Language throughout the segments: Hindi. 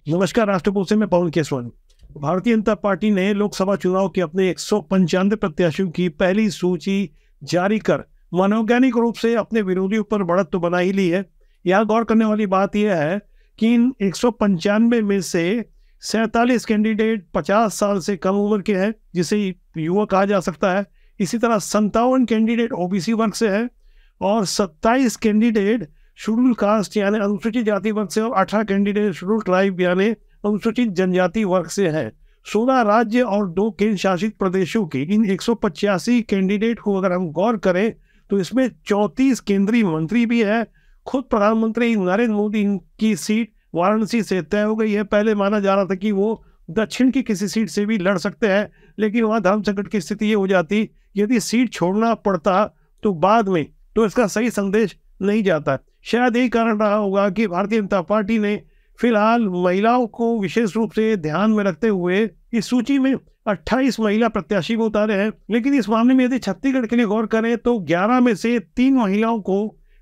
नमस्कार। राष्ट्रपुर से मैं पवन केसवानी। भारतीय जनता पार्टी ने लोकसभा चुनाव के अपने 195 प्रत्याशियों की पहली सूची जारी कर मनोवैज्ञानिक रूप से अपने विरोधियों पर बढ़त तो बना ही ली है। यहाँ गौर करने वाली बात यह है कि इन 195 में से 47 कैंडिडेट 50 साल से कम उम्र के हैं, जिसे युवा कहा जा सकता है। इसी तरह 57 कैंडिडेट ओबीसी वर्ग से है और 27 कैंडिडेट शेड्यूल कास्ट यानी अनुसूचित जाति वर्ग से और 18 कैंडिडेट शेड्यूल ट्राइब यानी अनुसूचित जनजाति वर्ग से है। 16 राज्य और 2 केंद्र शासित प्रदेशों के इन 185 कैंडिडेट को अगर हम गौर करें तो इसमें 34 केंद्रीय मंत्री भी है। खुद प्रधानमंत्री नरेंद्र मोदी की सीट वाराणसी से तय हो गई है। पहले माना जा रहा था कि वो दक्षिण की किसी सीट से भी लड़ सकते हैं, लेकिन वहाँ धर्म संकट की स्थिति ये हो जाती, यदि सीट छोड़ना पड़ता तो बाद में तो इसका सही संदेश नहीं जाता। शायद यही कारण रहा होगा कि भारतीय जनता पार्टी ने फिलहाल महिलाओं को विशेष रूप से ध्यान में रखते हुए इस सूची में 28 महिला प्रत्याशी को उतारे हैं। लेकिन इस मामले में यदि छत्तीसगढ़ के लिए गौर करें तो 11 में से 3 महिलाओं को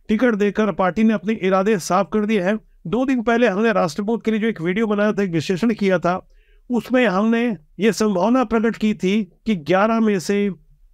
टिकट देकर पार्टी ने अपने इरादे साफ कर दिए हैं। 2 दिन पहले हमने राष्ट्रपुर के लिए जो एक वीडियो बनाया था, एक विश्लेषण किया था, उसमें हमने ये संभावना प्रकट की थी कि 11 में से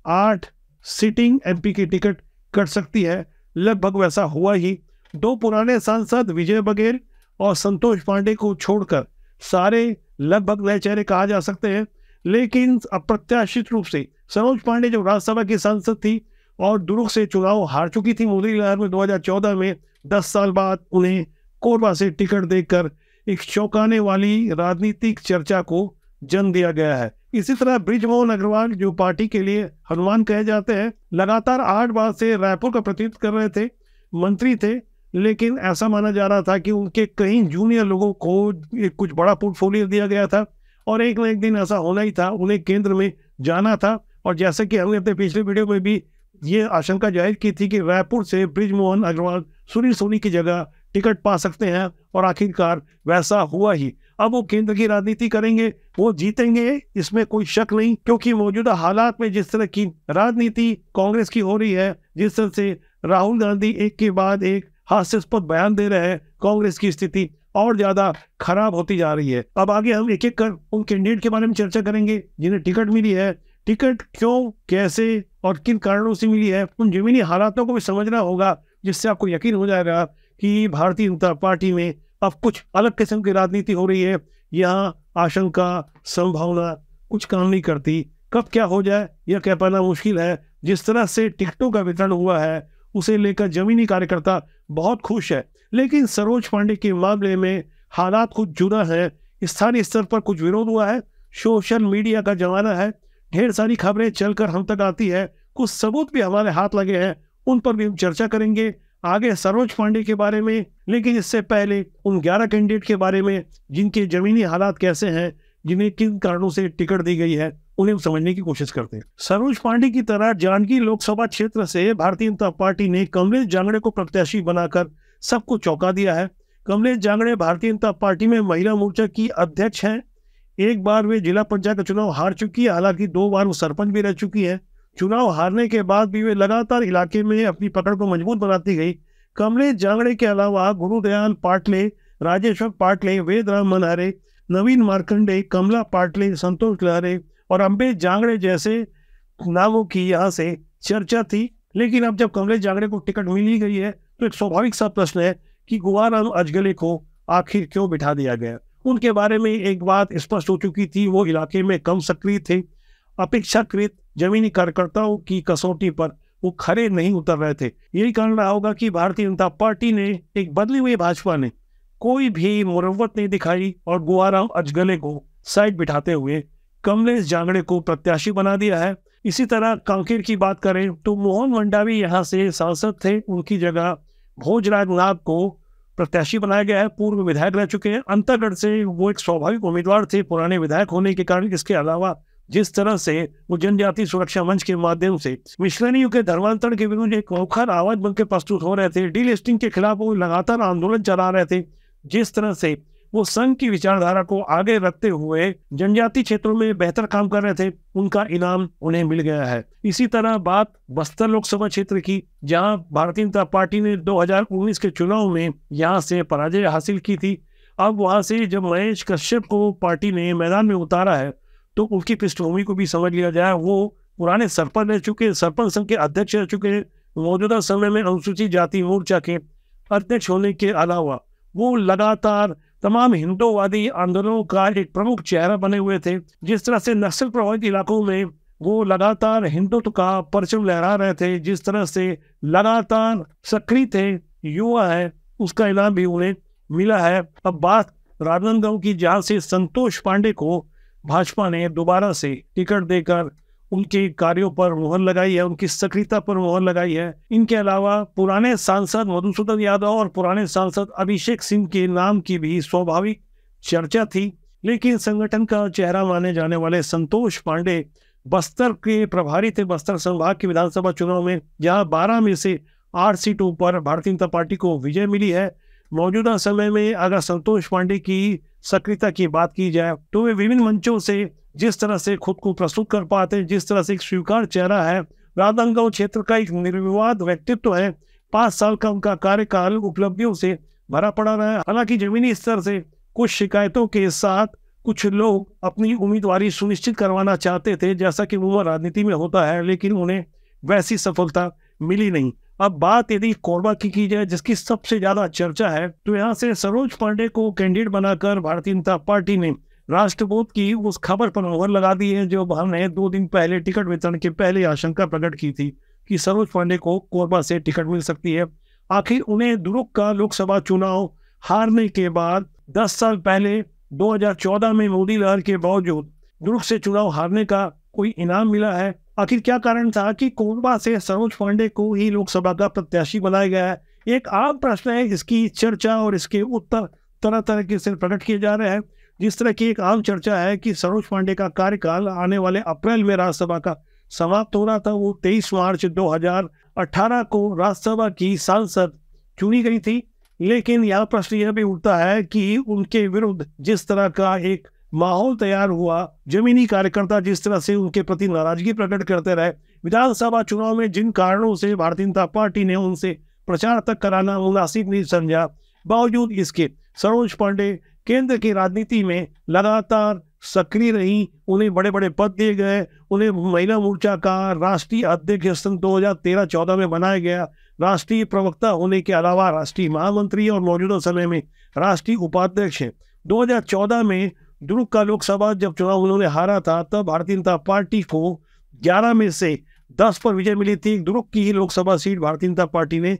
8 सिटिंग एमपी की टिकट कट सकती है। लगभग वैसा हुआ ही। 2 पुराने सांसद विजय बघेल और संतोष पांडे को छोड़कर सारे लगभग नए चेहरे कहा जा सकते हैं। लेकिन अप्रत्याशित रूप से सरोज पांडे जो राज्यसभा की सांसद थी और दुर्ग से चुनाव हार चुकी थी मोदी लहर में 2014 में, 10 साल बाद उन्हें कोरबा से टिकट देकर एक चौंकाने वाली राजनीतिक चर्चा को जन्म दिया गया है। इसी तरह बृजमोहन अग्रवाल जो पार्टी के लिए हनुमान कहे जाते हैं, लगातार 8 बार से रायपुर का प्रतिनिधित्व कर रहे थे, मंत्री थे, लेकिन ऐसा माना जा रहा था कि उनके कई जूनियर लोगों को कुछ बड़ा पोर्टफोलियो दिया गया था और एक न एक दिन ऐसा होना ही था, उन्हें केंद्र में जाना था। और जैसे कि हमने अपने पिछले वीडियो में भी ये आशंका जाहिर की थी कि रायपुर से बृजमोहन अग्रवाल सुनील सोनी की जगह टिकट पा सकते हैं और आखिरकार वैसा हुआ ही। अब वो केंद्र की राजनीति करेंगे, वो जीतेंगे, इसमें कोई शक नहीं, क्योंकि मौजूदा हालात में जिस तरह की राजनीति कांग्रेस की हो रही है, जिस तरह से राहुल गांधी एक के बाद एक हास्यास्पद बयान दे रहे हैं, कांग्रेस की स्थिति और ज्यादा खराब होती जा रही है। अब आगे हम एक एक कर उन कैंडिडेट के बारे में चर्चा करेंगे जिन्हें टिकट मिली है। टिकट क्यों, कैसे और किन कारणों से मिली है, उन जमीनी हालातों को भी समझना होगा, जिससे आपको यकीन हो जाएगा कि भारतीय जनता पार्टी में अब कुछ अलग किस्म की राजनीति हो रही है। यहाँ आशंका, संभावना कुछ काम नहीं करती। कब क्या हो जाए यह कह पाना मुश्किल है। जिस तरह से टिकटों का वितरण हुआ है उसे लेकर जमीनी कार्यकर्ता बहुत खुश है, लेकिन सरोज पांडे के मामले में हालात कुछ जुदा है। स्थानीय स्तर पर कुछ विरोध हुआ है, सोशल मीडिया का जमाना है, ढेर सारी खबरें चलकर हम तक आती है, कुछ सबूत भी हमारे हाथ लगे हैं, उन पर भी हम चर्चा करेंगे आगे सरोज पांडे के बारे में। लेकिन इससे पहले उन 11 कैंडिडेट के बारे में जिनके जमीनी हालात कैसे हैं, जिन्हें किन कारणों से टिकट दी गई है, उन्हें समझने की कोशिश करते हैं। सरोज पांडे की तरह जांजगीर लोकसभा क्षेत्र से भारतीय जनता पार्टी ने कमलेश जांगड़े को प्रत्याशी बनाकर सबको चौंका दिया है। कमलेश जांगड़े भारतीय जनता पार्टी में महिला मोर्चा की अध्यक्ष हैं। एक बार वे जिला पंचायत का चुनाव हार चुकी है, हालांकि 2 बार वो सरपंच भी रह चुकी है। चुनाव हारने के बाद भी वे लगातार इलाके में अपनी पकड़ को मजबूत बनाती गई। कमलेश जांगड़े के अलावा गुरुदयाल पाटले, राजेश्वर पाटले, वेदराम मनहरे, नवीन मार्कंडे, कमला पाटले, संतोष लहरे और अम्बे जांगड़े जैसे नामों की यहाँ से चर्चा थी। लेकिन अब जब कमलेश जांगड़े को टिकट मिल ही गई है तो एक स्वाभाविक सा प्रश्न है कि गुवाराम अजगले को आखिर क्यों बिठा दिया गया। उनके बारे में एक बात स्पष्ट हो चुकी थी, वो इलाके में कम सक्रिय थे। अपेक्षाकृत जमीनी कार्यकर्ताओं की कसौटी पर वो खरे नहीं उतर रहे थे। यही कारण रहा होगा कि भारतीय जनता पार्टी ने, एक बदली हुई भाजपा ने, कोई भी मुरव्वत नहीं दिखाई और गुवाराम अजगले को साइड बिठाते हुए कमलेश जांगड़े को प्रत्याशी बना दिया है। इसी तरह कांकेर की बात करें तो मोहन मंडावी यहाँ से सांसद थे, उनकी जगह भोजराज नाग को प्रत्याशी बनाया गया है। पूर्व विधायक रह चुके हैं, अंतरगढ़ से वो एक स्वाभाविक उम्मीदवार थे पुराने विधायक होने के कारण। इसके अलावा जिस तरह से वो जनजाति सुरक्षा मंच के माध्यम से मिश्रणियों के धर्मांतरण के विरुद्ध एक मुखर आवाज बनकर प्रस्तुत हो रहे थे, डीलिस्टिंग के खिलाफ वो लगातार आंदोलन चला रहे थे, जिस तरह से वो संघ की विचारधारा को आगे रखते हुए जनजाति क्षेत्रों में बेहतर काम कर रहे थे, उनका इनाम उन्हें मिल गया है। इसी तरह बात बस्तर लोकसभा क्षेत्र की, जहां भारतीय जनता पार्टी ने 2019 के चुनाव में यहां से पराजय हासिल की थी अब वहां से जब महेश कश्यप को पार्टी ने मैदान में उतारा है तो उनकी पृष्ठभूमि को भी समझ लिया जाए। वो पुराने सरपंच रह चुके, सरपंच संघ के अध्यक्ष रह चुके, मौजूदा समय में अनुसूचित जाति मोर्चा के अध्यक्ष होने के अलावा वो लगातार तमाम हिंदूवादी आंदोलनों का एक प्रमुख चेहरा बने हुए थे। जिस तरह से नक्सल प्रभावित इलाकों में वो लगातार हिंदुत्व का परचम लहरा रहे थे, जिस तरह से लगातार सक्रिय थे, युवा है, उसका इनाम भी उन्हें मिला है। अब बात राजनांदगांव की, जहां से संतोष पांडे को भाजपा ने दोबारा से टिकट देकर उनके कार्यों पर मुहर लगाई है, उनकी सक्रियता पर मुहर लगाई है। इनके अलावा पुराने सांसद मधुसूदन यादव और पुराने सांसद अभिषेक सिंह के नाम की भी स्वाभाविक चर्चा थी, लेकिन संगठन का चेहरा माने जाने वाले संतोष पांडे बस्तर के प्रभारी थे। बस्तर संभाग के विधानसभा चुनाव में जहां 12 में से 8 सीटों पर भारतीय जनता पार्टी को विजय मिली है। मौजूदा समय में अगर संतोष पांडे की सक्रियता की बात की जाए तो वे विभिन्न मंचों से जिस तरह से खुद को प्रस्तुत कर पाते हैं, जिस तरह से एक स्वीकार चेहरा है, राजनांदगांव क्षेत्र का एक निर्विवाद व्यक्तित्व है। 5 साल का उनका कार्यकाल उपलब्धियों से भरा पड़ा रहा है। हालांकि जमीनी स्तर से कुछ शिकायतों के साथ कुछ लोग अपनी उम्मीदवारी सुनिश्चित करवाना चाहते थे, जैसा कि वो राजनीति में होता है, लेकिन उन्हें वैसी सफलता मिली नहीं। अब बात यदि कोरबा की जाए, जिसकी सबसे ज्यादा चर्चा है, तो यहाँ से सरोज पांडे को कैंडिडेट बनाकर भारतीय जनता पार्टी ने राष्ट्रबोध की उस खबर पर मुहर लगा दी है, जो हमने 2 दिन पहले टिकट वितरण के पहले आशंका प्रकट की थी कि सरोज पांडे को कोरबा से टिकट मिल सकती है। आखिर उन्हें दुर्ग का लोकसभा चुनाव हारने के बाद 10 साल पहले 2014 में मोदी लहर के बावजूद दुर्ग से चुनाव हारने का कोई इनाम मिला है? आखिर क्या कारण था कि कोरबा से सरोज पांडे को ही लोकसभा का प्रत्याशी बनाया गया है? एक आम प्रश्न है, इसकी चर्चा और इसके उत्तर तरह तरह के से प्रकट किए जा रहे हैं। जिस तरह की एक आम चर्चा है कि सरोज पांडे का कार्यकाल आने वाले अप्रैल में राज्यसभा का समाप्त हो रहा था। वो 23 मार्च 2018 को राज्यसभा की सांसद चुनी गई थी, लेकिन यह प्रश्न यह भी उठता है कि उनके विरुद्ध जिस तरह का एक माहौल तैयार हुआ, जमीनी कार्यकर्ता जिस तरह से उनके प्रति नाराजगी प्रकट करते रहे, विधानसभा चुनाव में जिन कारणों से भारतीय जनता पार्टी ने उनसे प्रचार तक कराना मुनासिब नहीं समझा, बावजूद इसके सरोज पांडे केंद्र की राजनीति में लगातार सक्रिय रही। उन्हें बड़े बड़े पद दिए गए। उन्हें महिला मोर्चा का राष्ट्रीय अध्यक्ष सन 2013-14 में बनाया गया। राष्ट्रीय प्रवक्ता होने के अलावा राष्ट्रीय महामंत्री और मौजूदा समय में राष्ट्रीय उपाध्यक्ष है। 2014 में दुर्ग का लोकसभा जब चुनाव उन्होंने हारा था, तब भारतीय जनता पार्टी को 11 में से 10 पर विजय मिली थी। दुर्ग की ही लोकसभा सीट भारतीय जनता पार्टी ने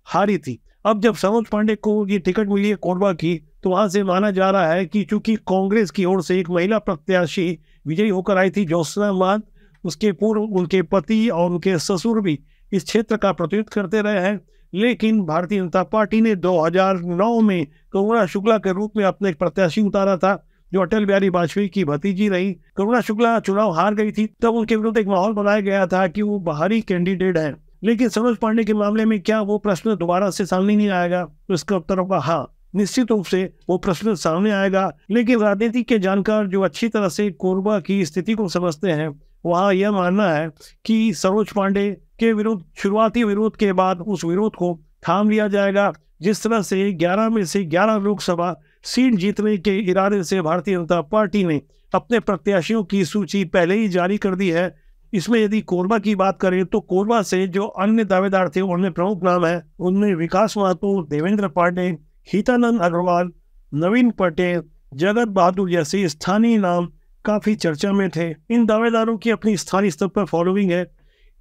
हारी थी। अब जब सरोज पांडे को ये टिकट मिली है कोरबा की, तो वहां से माना जा रहा है कि चूंकि कांग्रेस की ओर से एक महिला प्रत्याशी विजयी होकर आई थी, ज्योत्सना मान, उसके पूर्व उनके पति और उनके ससुर भी इस क्षेत्र का प्रतिनिधित्व करते रहे हैं। लेकिन भारतीय जनता पार्टी ने 2009 में करुणा शुक्ला के रूप में अपने एक प्रत्याशी उतारा था, जो अटल बिहारी वाजपेयी की भतीजी रही। करुणा शुक्ला चुनाव हार गई थी, तब उनके विरुद्ध एक माहौल बनाया गया था कि वो बाहरी कैंडिडेट है। लेकिन सरोज पांडे के मामले में क्या वो प्रश्न दोबारा से सामने नहीं आएगा? तो इसका उत्तर होगा हाँ, निश्चित रूप से वो प्रश्न सामने आएगा। लेकिन राजनीति के जानकार जो अच्छी तरह से कोरबा की स्थिति को समझते हैं, वहाँ यह मानना है कि सरोज पांडे के विरुद्ध शुरुआती विरोध के बाद उस विरोध को थाम लिया जाएगा। जिस तरह से 11 में से 11 लोकसभा सीट जीतने के इरादे से भारतीय जनता पार्टी ने अपने प्रत्याशियों की सूची पहले ही जारी कर दी है। इसमें यदि कोरबा की बात करें तो कोरबा से जो अन्य दावेदार थे उनमें प्रमुख नाम है, उनमें विकास महतो, देवेंद्र पांडे, हितानंद अग्रवाल, नवीन पटेल, जगत बहादुर जैसे स्थानीय नाम काफी चर्चा में थे। इन दावेदारों की अपनी स्थानीय स्तर पर फॉलोइंग है।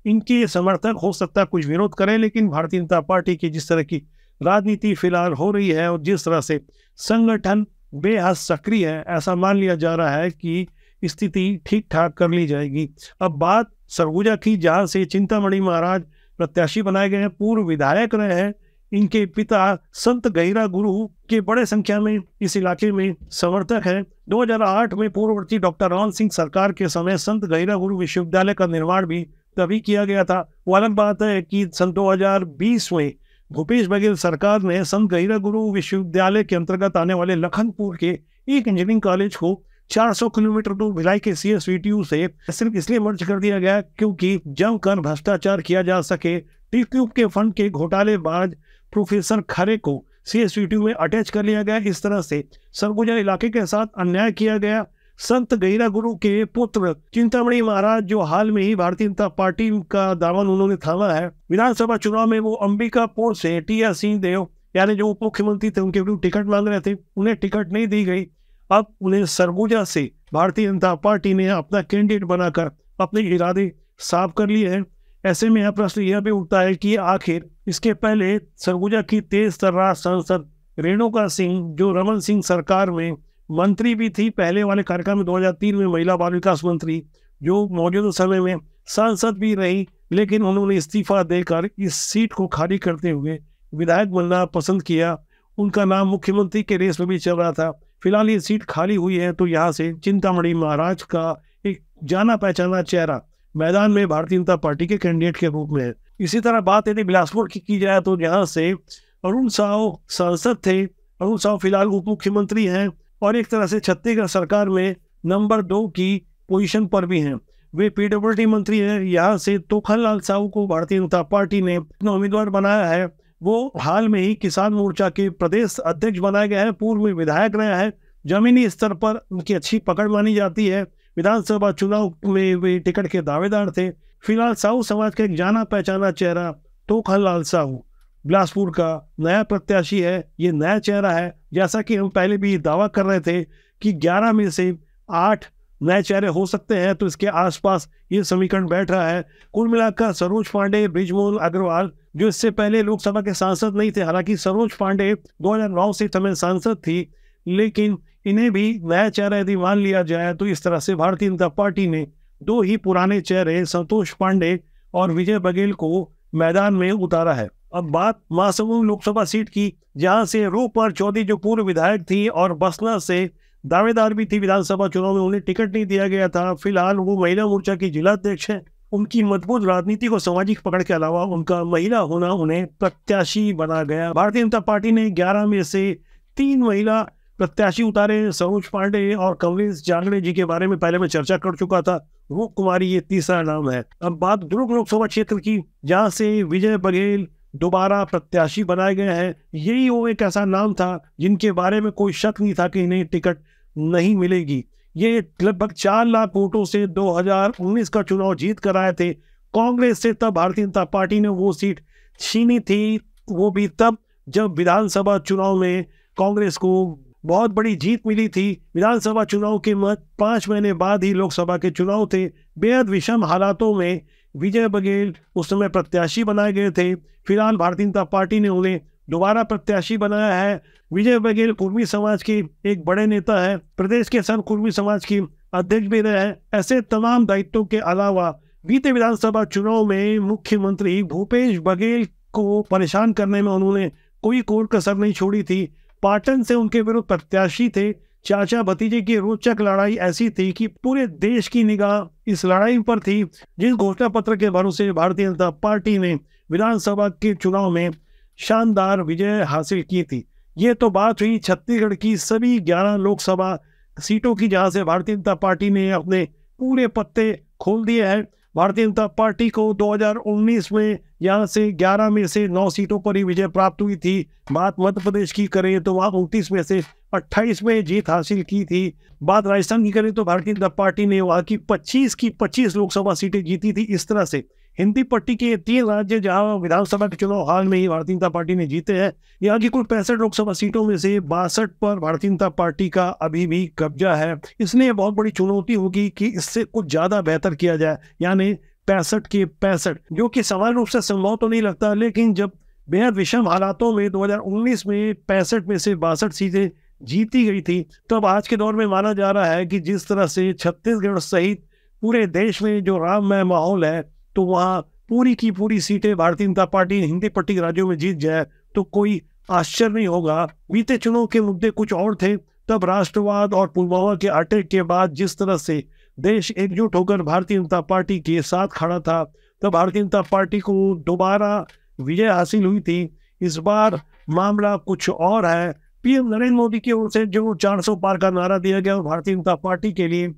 इनके समर्थक हो सकता है कुछ विरोध करें, लेकिन भारतीय जनता पार्टी की जिस तरह की राजनीति फिलहाल हो रही है और जिस तरह से संगठन बेहद सक्रिय है, ऐसा मान लिया जा रहा है कि स्थिति ठीक ठाक कर ली जाएगी। अब बात सरगुजा की, जहां से चिंतामणि महाराज प्रत्याशी बनाए गए हैं, पूर्व विधायक रहे हैं। इनके पिता संत गहिरा गुरु के बड़े संख्या में इस इलाके में समर्थक हैं। 2008 में पूर्ववर्ती डॉक्टर रमन सिंह सरकार के समय संत गहिरा गुरु विश्वविद्यालय का निर्माण भी तभी किया गया था। वो अलग बात है कि सन 2020 में भूपेश बघेल सरकार ने संत गहिरा गुरु विश्वविद्यालय के अंतर्गत आने वाले लखनपुर के एक इंजीनियरिंग कॉलेज को 400 किलोमीटर दूर भिलाई के CSVTU से सिर्फ इसलिए मर्ज कर दिया गया क्योंकि जमकर भ्रष्टाचार किया जा सके। टी-ट्यूब के फंड के घोटालेबाज प्रोफेसर खरे को CSV2 में अटैच कर लिया गया। इस तरह से सरगुजा इलाके के साथ अन्याय किया गया। संत गहिरा गुरु के पुत्र चिंतामणि महाराज, जो हाल में ही भारतीय जनता पार्टी का दामन उन्होंने थामा है, विधानसभा चुनाव में वो अंबिकापुर से TR सिंहदेव यानी जो उप मुख्यमंत्री थे उनके विरुद्ध टिकट मांग रहे थे, उन्हें टिकट नहीं दी गई। अब उन्हें सरगुजा से भारतीय जनता पार्टी ने अपना कैंडिडेट बनाकर अपने इरादे साफ कर लिए हैं। ऐसे में यह प्रश्न यह भी उठता है कि आखिर इसके पहले सरगुजा की तेज तर्रार सांसद रेणुका सिंह, जो रमन सिंह सरकार में मंत्री भी थी, पहले वाले कार्यकाल में 2003 में महिला बाल विकास मंत्री, जो मौजूदा समय में सांसद भी रही, लेकिन उन्होंने इस्तीफा देकर इस सीट को खाली करते हुए विधायक बनना पसंद किया। उनका नाम मुख्यमंत्री के रेस में भी चल रहा था। फिलहाल ये सीट खाली हुई है, तो यहाँ से चिंतामणि महाराज का एक जाना पहचाना चेहरा मैदान में भारतीय जनता पार्टी के कैंडिडेट के रूप में है। इसी तरह बात यदि बिलासपुर की जाए तो यहाँ से अरुण साव सांसद थे। अरुण साव फिलहाल उप मुख्यमंत्री हैं और एक तरह से छत्तीसगढ़ सरकार में नंबर 2 की पोजीशन पर भी हैं। वे PWD मंत्री हैं। यहाँ से तोखनलाल साहू को भारतीय जनता पार्टी ने अपना उम्मीदवार बनाया है। वो हाल में ही किसान मोर्चा के प्रदेश अध्यक्ष बनाए गए हैं, पूर्व में विधायक रहे हैं। जमीनी स्तर पर उनकी अच्छी पकड़ मानी जाती है। विधानसभा चुनाव में वे टिकट के दावेदार थे। फिलहाल साहू समाज का एक जाना पहचाना चेहरा तोखनलाल साहू बिलासपुर का नया प्रत्याशी है। ये नया चेहरा है। जैसा कि हम पहले भी दावा कर रहे थे कि 11 में से 8 नए चेहरे हो सकते हैं, तो इसके आसपास ये समीकरण बैठ रहा है। कुल मिलाकर सरोज पांडे, बृजमोहन अग्रवाल, जो इससे पहले लोकसभा के सांसद नहीं थे, हालांकि सरोज पांडे 2009 से समय सांसद थी, लेकिन इन्हें भी नया चेहरा यदि मान लिया जाए तो इस तरह से भारतीय जनता पार्टी ने 2 ही पुराने चेहरे संतोष पांडे और विजय बघेल को मैदान में उतारा है। अब बात महासमुंद लोकसभा सीट की, जहां से रूपवर चौधरी जो पूर्व विधायक थी और बसना से दावेदार भी थी विधानसभा चुनाव में, उन्हें टिकट नहीं दिया गया था। फिलहाल वो महिला मोर्चा की जिलाध्यक्ष है। उनकी मजबूत राजनीतिक और सामाजिक पकड़ के अलावा उनका महिला होना उन्हें प्रत्याशी बना गया। भारतीय जनता पार्टी ने 11 में से 3 महिला प्रत्याशी उतारे। सरोज पांडे और कमलेश जांगड़े जी के बारे में पहले मैं चर्चा कर चुका था। रूप कुमारी ये तीसरा नाम है। अब बात दुर्ग लोकसभा क्षेत्र की, जहां से विजय बघेल दोबारा प्रत्याशी बनाए गए हैं। यही वो एक ऐसा नाम था जिनके बारे में कोई शक नहीं था कि इन्हें टिकट नहीं मिलेगी। ये लगभग 4 लाख वोटों से 2019 का चुनाव जीत कर आए थे कांग्रेस से। तब भारतीय जनता पार्टी ने वो सीट छीनी थी, वो भी तब जब विधानसभा चुनाव में कांग्रेस को बहुत बड़ी जीत मिली थी। विधानसभा चुनाव के 5 महीने बाद ही लोकसभा के चुनाव थे। बेहद विषम हालातों में विजय बघेल उस समय प्रत्याशी बनाए गए थे। फिलहाल भारतीय जनता पार्टी ने उन्हें दोबारा प्रत्याशी बनाया है। विजय बघेल कुर्मी समाज के एक बड़े नेता है, प्रदेश के सर्व कुर्मी समाज की अध्यक्ष भी रहे हैं। ऐसे तमाम दायित्वों के अलावा बीते विधानसभा चुनाव में मुख्यमंत्री भूपेश बघेल को परेशान करने में उन्होंने कोई कोर कसर नहीं छोड़ी थी। पाटन से उनके विरुद्ध प्रत्याशी थे। चाचा भतीजे की रोचक लड़ाई ऐसी थी कि पूरे देश की निगाह इस लड़ाई पर थी, जिस घोषणा पत्र के भरोसे भारतीय जनता पार्टी ने विधानसभा के चुनाव में शानदार विजय हासिल की थी। ये तो बात हुई छत्तीसगढ़ की सभी 11 लोकसभा सीटों की, जहां से भारतीय जनता पार्टी ने अपने पूरे पत्ते खोल दिए हैं। भारतीय जनता पार्टी को 2019 में यहाँ से 11 में से 9 सीटों पर ही विजय प्राप्त हुई थी। बात मध्य प्रदेश की करें तो वहाँ 29 में से 28 में जीत हासिल की थी। बात राजस्थान की करें तो भारतीय जनता पार्टी ने वहाँ की 25 लोकसभा सीटें जीती थी। इस तरह से हिंदी पट्टी के 3 राज्य जहां विधानसभा के चुनाव हाल में ही भारतीय जनता पार्टी ने जीते हैं, यहाँ की कुल 65 लोकसभा सीटों में से 62 पर भारतीय जनता पार्टी का अभी भी कब्जा है। इसलिए बहुत बड़ी चुनौती होगी कि इससे कुछ ज्यादा बेहतर किया जाए, यानी 65 के 65, जो कि समान रूप से संभव तो नहीं लगता। लेकिन जब बेहद विषम हालातों में 2019 में 65 में से 62 सीटें जीती गई थी, तब आज के दौर में माना जा रहा है कि जिस तरह से छत्तीसगढ़ सहित पूरे देश में जो राममय माहौल है, तो वहाँ पूरी की पूरी सीटें भारतीय जनता पार्टी हिंदी पट्टी के राज्यों में जीत जाए तो कोई आश्चर्य नहीं होगा। बीते चुनाव के मुद्दे कुछ और थे। तब राष्ट्रवाद और पुलवामा के अटैक के बाद जिस तरह से देश एकजुट होकर भारतीय जनता पार्टी के साथ खड़ा था, तब भारतीय जनता पार्टी को दोबारा विजय हासिल हुई थी। इस बार मामला कुछ और है। पीएम नरेंद्र मोदी की ओर से जो 400 पार का नारा दिया गया, भारतीय जनता पार्टी के लिए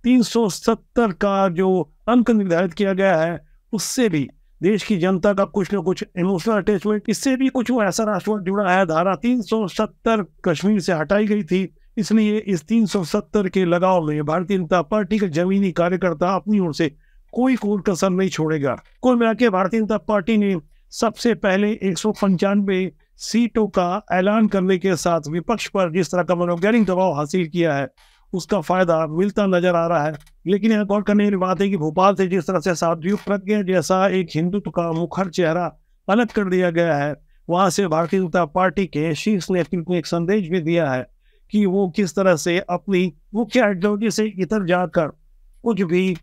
370 का जो अंक निर्धारित किया गया है, उससे भी देश की जनता का कुछ न कुछ इमोशनल अटैचमेंट, इससे भी कुछ वो ऐसा राष्ट्रवाद जुड़ा है। धारा 370 कश्मीर से हटाई गई थी, इसलिए इस 370 के लगाव में भारतीय जनता पार्टी के जमीनी कार्यकर्ता अपनी ओर से कोई कसर नहीं छोड़ेगा। कुल मिला के भारतीय जनता पार्टी ने सबसे पहले 195 सीटों का ऐलान करने के साथ विपक्ष पर जिस तरह का मनोवैज्ञानिक दबाव हासिल किया है, उसका फायदा मिलता नजर आ रहा है। लेकिन यह गौर करने की बात है कि भोपाल से जिस तरह से साध्वी प्रज्ञा जैसा एक हिंदुत्व का मुखर चेहरा अलग कर दिया गया है, वहां से भारतीय जनता पार्टी के शीर्ष नेतृत्व ने एक संदेश भी दिया है कि वो किस तरह से अपनी मुख्य आइडियोलॉजी से इतर जाकर कुछ भी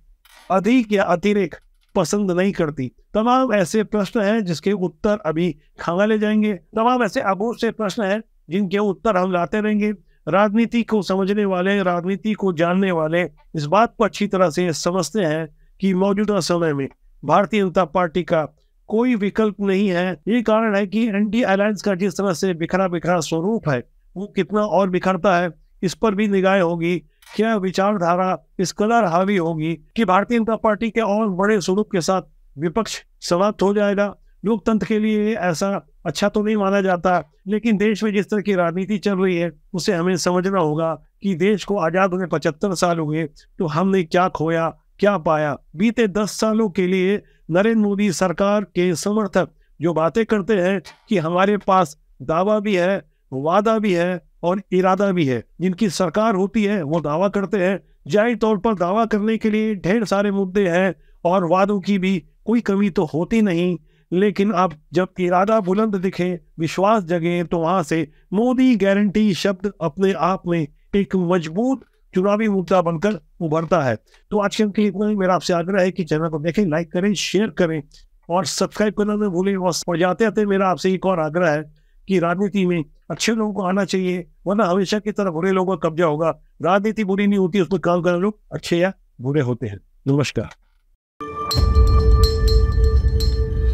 अधिक या अतिरिक्त पसंद नहीं करती। तमाम ऐसे प्रश्न हैं जिसके उत्तर अभी खंगाले जाएंगे, तमाम ऐसे अबूझ से प्रश्न हैं जिनके उत्तर हम लाते रहेंगे। राजनीति को समझने वाले, राजनीति को जानने वाले इस बात को अच्छी तरह से समझते हैं कि मौजूदा समय में भारतीय जनता पार्टी का कोई विकल्प नहीं है। ये कारण है कि एंटी अलायंस का जिस तरह से बिखरा बिखरा स्वरूप है, वो कितना और बिखरता है, इस पर भी निगाहें होगी। क्या विचारधारा इस कदर हावी होगी कि भारतीय जनता पार्टी के और बड़े स्वरूप के साथ विपक्ष समाप्त हो जाएगा। लोकतंत्र के लिए ऐसा अच्छा तो नहीं माना जाता, लेकिन देश में जिस तरह की राजनीति चल रही है उसे हमें समझना होगा कि देश को आज़ाद होने 75 साल हुए, तो हमने क्या खोया क्या पाया। बीते 10 सालों के लिए नरेंद्र मोदी सरकार के समर्थक जो बातें करते हैं कि हमारे पास दावा भी है, वादा भी है और इरादा भी है, जिनकी सरकार होती है वो दावा करते हैं। जाहिर तौर पर दावा करने के लिए ढेर सारे मुद्दे हैं और वादों की भी कोई कमी तो होती नहीं, लेकिन अब जब इरादा बुलंद दिखे, विश्वास जगे, तो वहां से मोदी गारंटी शब्द अपने आप में एक मजबूत चुनावी मुद्दा बनकर उभरता है। तो आज के लिए इतना ही। मेरा आपसे आग्रह है कि चैनल को देखें, लाइक करें, शेयर करें और सब्सक्राइब करना न भूलें। और जाते जाते मेरा आपसे एक और आग्रह है कि राजनीति में अच्छे लोगों को आना चाहिए, वरना हमेशा की तरह बुरे लोगों का कब्जा होगा। राजनीति बुरी नहीं होती, उसमें काम करने लोग अच्छे या बुरे होते हैं। नमस्कार।